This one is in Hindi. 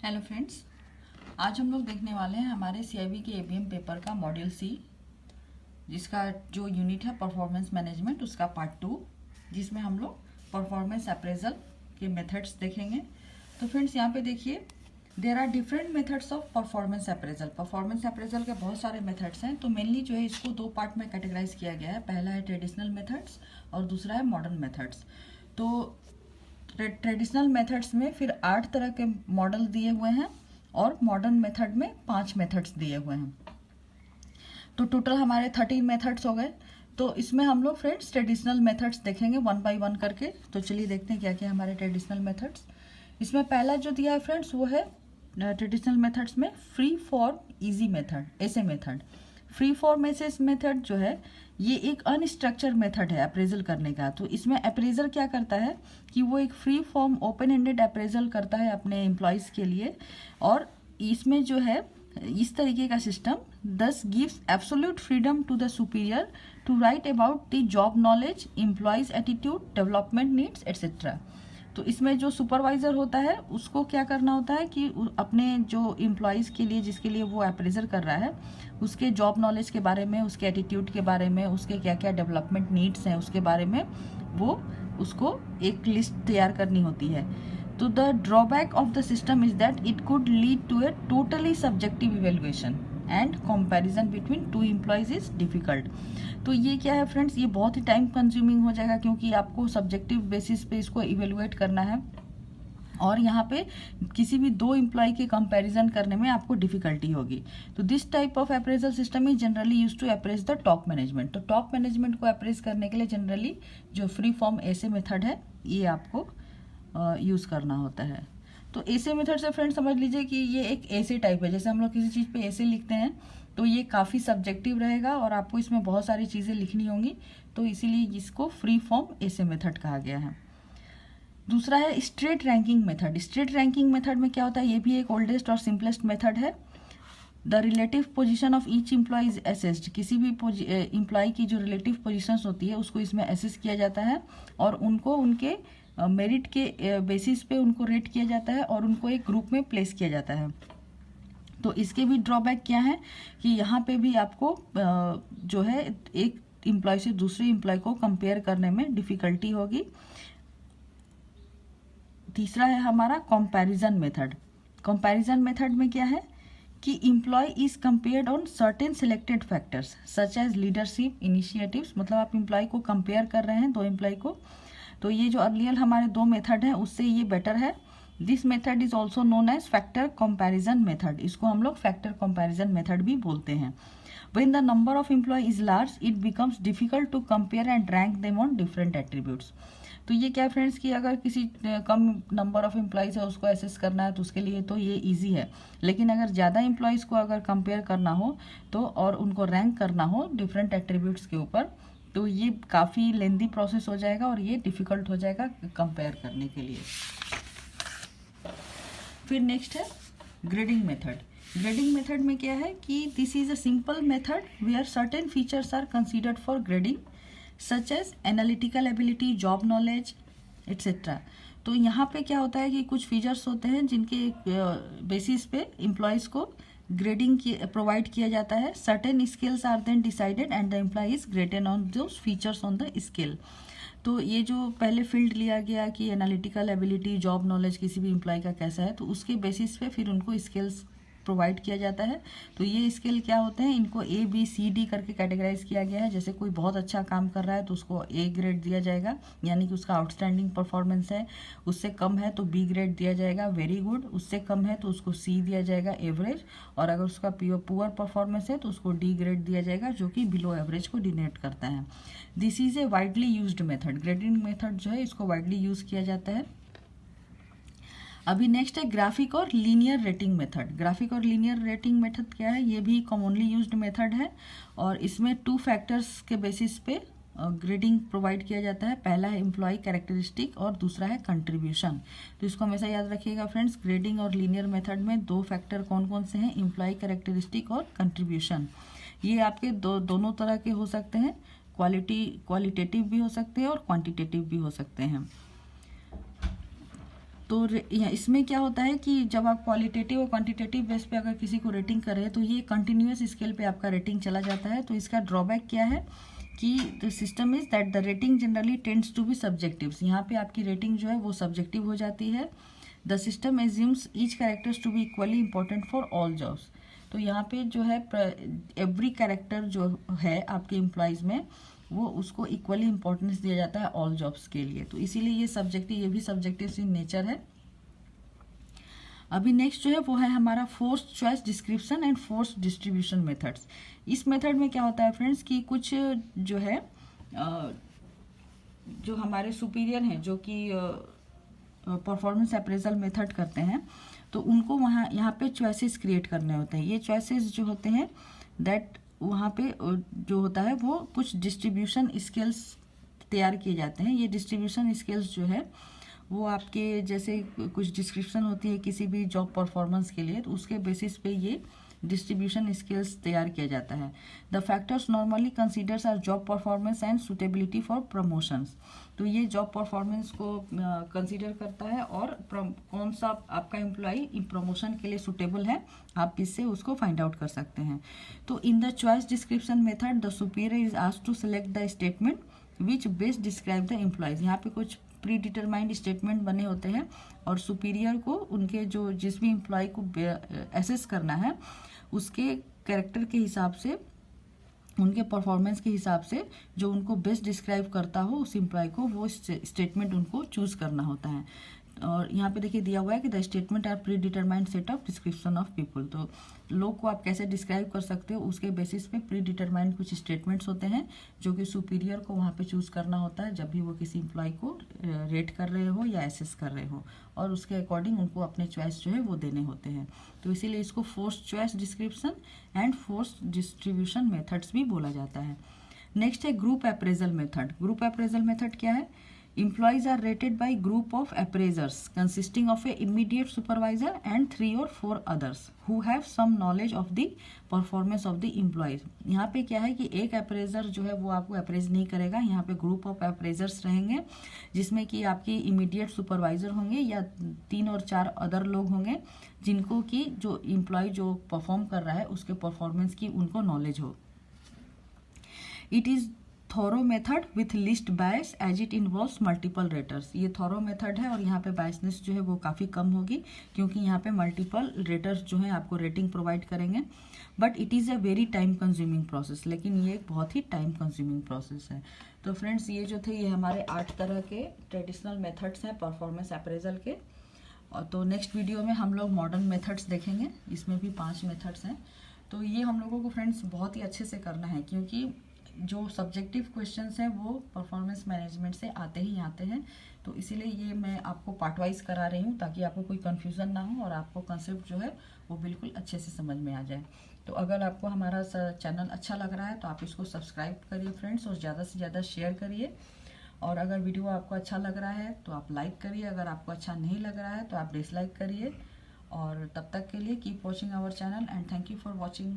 हेलो फ्रेंड्स, आज हम लोग देखने वाले हैं हमारे सीआईबी के एबीएम पेपर का मॉड्यूल सी, जिसका जो यूनिट है परफॉर्मेंस मैनेजमेंट, उसका पार्ट 2, जिसमें हम लोग परफॉर्मेंस अप्रेजल के मेथड्स देखेंगे। तो फ्रेंड्स, यहाँ पे देखिए, there are different methods of performance appraisal. Performance appraisal के बहुत सारे मेथड्स हैं। तो मेनली जो है इसको दो पार्ट में कैटेगराइज किया गया है। पहला है ट्रेडिशनल मेथड्स और दूसरा है मॉडर्न मेथड्स। तो ट्रेडिशनल मेथड्स में फिर 8 तरह के मॉडल दिए हुए हैं और मॉडर्न मेथड में 5 मेथड्स दिए हुए हैं। तो टोटल हमारे 13 मेथड्स हो गए। तो इसमें हम लोग फ्रेंड्स ट्रेडिशनल मेथड्स देखेंगे वन बाय वन करके। तो चलिए देखते हैं क्या क्या हमारे ट्रेडिशनल मेथड्स। इसमें पहला जो दिया है फ्रेंड्स वो है ट्रेडिशनल मेथड्स में फ्री फॉर्म इजी मेथड, ऐसे method. Free form essays method जो है ये एक अनस्ट्रक्चर्ड मेथड है अप्रेजल करने का। तो इसमें अप्रेजर क्या करता है कि वो एक free form open ended appraisal करता है अपने एम्प्लॉयज़ के लिए। और इसमें जो है इस तरीके का system thus gives absolute freedom to the superior to write about the job knowledge, employees attitude, development needs etcetera. तो इसमें जो सुपरवाइजर होता है उसको क्या करना होता है कि अपने जो एम्प्लॉयज़ के लिए, जिसके लिए वो अप्रेजर कर रहा है, उसके जॉब नॉलेज के बारे में, उसके एटीट्यूड के बारे में, उसके क्या क्या डेवलपमेंट नीड्स हैं उसके बारे में वो उसको एक लिस्ट तैयार करनी होती है। तो the drawback of the system is that it could lead to a totally subjective evaluation and comparison between two employees is difficult. तो ये क्या है फ्रेंड्स, ये बहुत ही टाइम कंज्यूमिंग हो जाएगा, क्योंकि आपको सब्जेक्टिव बेसिस पे इसको इवेलुएट करना है और यहाँ पे किसी भी दो एम्प्लॉय के कंपैरिजन करने में आपको डिफिकल्टी होगी। तो this type of appraisal system is generally use to appraise the top management. तो टॉप मैनेजमेंट को अप्रेज करने के लिए जनरली जो फ्री फॉर्म ऐसे मेथड है ये आपको यूज करना होता है। तो ऐसे मेथड से फ्रेंड समझ लीजिए कि ये एक ऐसे टाइप है, जैसे हम लोग किसी चीज़ पे ऐसे लिखते हैं तो ये काफ़ी सब्जेक्टिव रहेगा और आपको इसमें बहुत सारी चीज़ें लिखनी होंगी। तो इसीलिए इसको फ्री फॉर्म ऐसे मेथड कहा गया है। दूसरा है straight ranking method. Straight ranking method में क्या होता है, ये भी एक ओल्डेस्ट और सिंपलेस्ट मेथड है। The relative position of each employ is assessed. किसी भी एम्प्लॉय की जो रिलेटिव पोजीशंस होती है उसको इसमें असेस किया जाता है और उनको उनके मेरिट के बेसिस पे उनको रेट किया जाता है और उनको एक ग्रुप में प्लेस किया जाता है। तो इसके भी ड्रॉबैक क्या है कि यहाँ पे भी आपको जो है एक एम्प्लॉय से दूसरे एम्प्लॉय को कंपेयर करने में डिफिकल्टी होगी। तीसरा है हमारा कंपैरिजन मेथड। कंपैरिजन मेथड में क्या है कि employee is compared on certain selected factors such as leadership initiatives. मतलब आप एम्प्लॉय को कंपेयर कर रहे हैं दो एम्प्लॉय को। तो ये जो अर्लियर हमारे दो मेथड हैं उससे ये बेटर है। This method is also known age factor comparison method. इसको हम लोग फैक्टर कंपैरिजन मेथड भी बोलते हैं। When the number of employee is large, it becomes difficult to compare and rank them on different attributes. तो ये क्या फ्रेंड्स कि अगर किसी कम नंबर ऑफ एम्प्लॉयज़ है उसको एसेस करना है तो उसके लिए तो ये इजी है। लेकिन अगर ज़्यादा एम्प्लॉयज़ को अगर कंपेयर करना हो तो और उनको रैंक करना हो डिफरेंट एट्रीब्यूट्स के ऊपर, तो ये काफ़ी लेंदी प्रोसेस हो जाएगा और ये डिफ़िकल्ट हो जाएगा कंपेयर करने के लिए। फिर नेक्स्ट है ग्रेडिंग मेथड। ग्रेडिंग मेथड में क्या है कि this is a simple method where certain features are considered for grading such as analytical ability, job knowledge etcetera. तो यहाँ पे क्या होता है कि कुछ फीचर्स होते हैं जिनके बेसिस पे एम्प्लॉयज़ को ग्रेडिंग प्रोवाइड किया जाता है। Certain skills are then decided and the employee is graded on those features on the skill. तो ये जो पहले फील्ड लिया गया कि एनालिटिकल एबिलिटी, जॉब नॉलेज किसी भी एम्प्लॉय का कैसा है, तो उसके बेसिस पे फिर उनको स्किल्स प्रोवाइड किया जाता है। तो ये स्किल क्या होते हैं, इनको ABCD करके कैटेगराइज किया गया है। जैसे कोई बहुत अच्छा काम कर रहा है तो उसको A ग्रेड दिया जाएगा, यानी कि उसका आउटस्टैंडिंग परफॉर्मेंस है। उससे कम है तो B ग्रेड दिया जाएगा, वेरी गुड। उससे कम है तो उसको C दिया जाएगा, एवरेज। और अगर उसका पुअर परफॉर्मेंस है तो उसको D ग्रेड दिया जाएगा, जो कि बिलो एवरेज को डिनोट करता है। This is a widely used method. Grading method जो है इसको वाइडली यूज किया जाता है। अभी नेक्स्ट है ग्राफिक और लीनियर रेटिंग मेथड। ग्राफिक और लीनियर रेटिंग मेथड क्या है, ये भी कॉमनली यूज्ड मेथड है और इसमें 2 फैक्टर्स के बेसिस पे ग्रेडिंग प्रोवाइड किया जाता है। पहला है एम्प्लॉय कैरेक्टरिस्टिक और दूसरा है कंट्रीब्यूशन। तो इसको हमेशा याद रखिएगा फ्रेंड्स, ग्रेडिंग और लीनियर मेथड में 2 फैक्टर कौन कौन से हैं, एम्प्लॉय कैरेक्टरिस्टिक और कंट्रीब्यूशन। ये आपके दोनों तरह के हो सकते हैं, क्वालिटेटिव भी हो सकते हैं और क्वांटिटेटिव भी हो सकते हैं। तो इसमें क्या होता है कि जब आप क्वालिटेटिव और क्वांटिटेटिव बेस पे अगर किसी को रेटिंग कर रहे हैं तो ये कंटिन्यूअस स्केल पे आपका रेटिंग चला जाता है। तो इसका ड्रॉबैक क्या है कि the system is that the rating generally tends to be subjective. यहाँ पे आपकी रेटिंग जो है वो सब्जेक्टिव हो जाती है। The system assumes each characters to be equally important for all jobs. तो यहाँ पे जो है एवरी कैरेक्टर जो है आपके एम्प्लॉयज़ में वो उसको इक्वली इंपॉर्टेंस दिया जाता है ऑल जॉब्स के लिए। तो इसीलिए ये भी सब्जेक्टिव इन नेचर है। अभी नेक्स्ट जो है वो है हमारा forced choice description and forced distribution methods. इस मेथड में क्या होता है फ्रेंड्स कि कुछ जो है जो हमारे सुपीरियर हैं जो कि परफॉर्मेंस अप्रेजल मेथड करते हैं तो उनको यहाँ पे चॉइसेस क्रिएट करने होते हैं। ये चॉइसेस जो होते हैं दैट वहाँ पे जो होता है वो कुछ डिस्ट्रीब्यूशन स्केल्स तैयार किए जाते हैं। ये डिस्ट्रीब्यूशन स्केल्स जो है वो आपके जैसे कुछ डिस्क्रिप्शन होती है किसी भी जॉब परफॉर्मेंस के लिए, तो उसके बेसिस पे ये डिस्ट्रीब्यूशन स्किल्स तैयार किया जाता है। The factors normally considers are job performance and suitability for promotions. तो ये जॉब परफॉर्मेंस को कंसीडर करता है और कौन सा आपका एम्प्लॉय प्रमोशन के लिए सुटेबल है आप इससे उसको फाइंड आउट कर सकते हैं। तो in the choice description method the superior is asked to select the statement which best describe the employees. यहाँ पे कुछ प्री डिटरमाइंड स्टेटमेंट बने होते हैं और सुपीरियर को उनके जो जिस भी एम्प्लॉय को एसेस करना है उसके कैरेक्टर के हिसाब से, उनके परफॉर्मेंस के हिसाब से जो उनको बेस्ट डिस्क्राइब करता हो उस एम्प्लॉय को वो स्टेटमेंट उनको चूज करना होता है। और यहाँ पे देखिए दिया हुआ है कि the statement are predetermined set of description of people. तो लोग को आप कैसे डिस्क्राइब कर सकते हो उसके बेसिस पे प्री डिटरमाइंड कुछ स्टेटमेंट्स होते हैं जो कि सुपीरियर को वहाँ पे चूज करना होता है जब भी वो किसी एम्प्लॉय को रेट कर रहे हो या एसेस कर रहे हो, और उसके अकॉर्डिंग उनको अपने चॉइस जो है वो देने होते हैं। तो इसीलिए इसको forced choice description and forced distribution methods भी बोला जाता है। नेक्स्ट है group appraisal method. Group appraisal method क्या है? Employees are rated by group of appraisers consisting of a immediate supervisor and 3 or 4 others who have some knowledge of the performance of the employees। यहाँ पे क्या है कि एक अप्रेजर जो है वो आपको अप्रेज नहीं करेगा। यहाँ पे ग्रुप ऑफ अप्रेजर्स रहेंगे जिसमें कि आपकी इमीडिएट सुपरवाइजर होंगे या 3 और 4 अदर लोग होंगे जिनको कि जो एम्प्लॉय जो परफॉर्म कर रहा है उसके परफॉर्मेंस की उनको नॉलेज हो। It is thorough method with least bias as it involves multiple raters. ये थॉरो मेथड है और यहाँ पे बायसनेस जो है वो काफ़ी कम होगी क्योंकि यहाँ पे मल्टीपल रेटर्स जो है आपको रेटिंग प्रोवाइड करेंगे। But it is a very time consuming process, लेकिन ये एक बहुत ही टाइम कंज्यूमिंग प्रोसेस है। तो फ्रेंड्स ये जो थे ये हमारे 8 तरह के ट्रेडिशनल मेथड्स हैं परफॉर्मेंस अप्रेजल के। और तो नेक्स्ट वीडियो में हम लोग मॉडर्न मेथड्स देखेंगे, इसमें भी 5 मेथड्स हैं। तो ये हम लोगों को फ्रेंड्स बहुत ही अच्छे से करना है क्योंकि जो सब्जेक्टिव क्वेश्चंस हैं वो परफॉर्मेंस मैनेजमेंट से आते ही आते हैं। तो इसीलिए ये मैं आपको पार्ट वाइज करा रही हूँ ताकि आपको कोई कंफ्यूजन ना हो और आपको कंसेप्ट जो है वो बिल्कुल अच्छे से समझ में आ जाए। तो अगर आपको हमारा चैनल अच्छा लग रहा है तो आप इसको सब्सक्राइब करिए फ्रेंड्स और ज़्यादा से ज़्यादा शेयर करिए। और अगर वीडियो आपको अच्छा लग रहा है तो आप लाइक करिए, अगर आपको अच्छा नहीं लग रहा है तो आप डिसलाइक करिए। और तब तक के लिए keep watching our channel and thank you for watching.